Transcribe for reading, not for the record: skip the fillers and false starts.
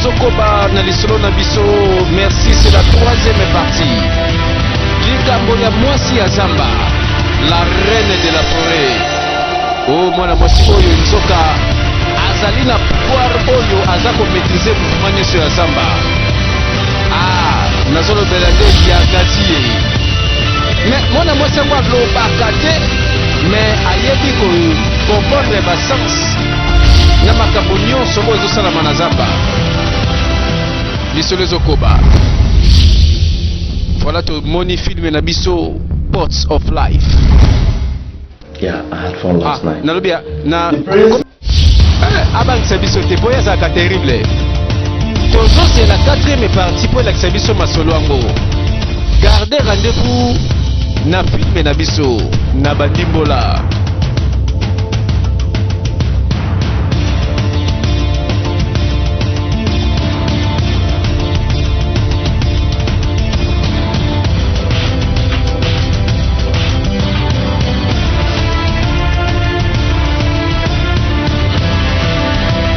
tozokoba na lisolo na biso. Merci, c'est la troisième partie. Likambo ya mwasi ya Zamba, la reine de la forêt. Oh mwana mwasi oyo nzoka azali na pouvoir oyo aza ko maîtriser mouvement nyonso ya Zamba. Nazolobela nde ya gazie. Mais mwana mwasi yango alobaka te, mais ayebi ko comprendre basens na makambo nyonso oyo ezosalama na Zamba. Lisolo ezokoba. Voilà tomoni film na biso Pots of Life. Yeah, I had fun last night. Nalobia na abangisa biso te po ezalaka terrible. Tozo c'est la quatrième partie pour lakisa biso masolo yango. Gardez rendez-vous na film na biso na bandimbola.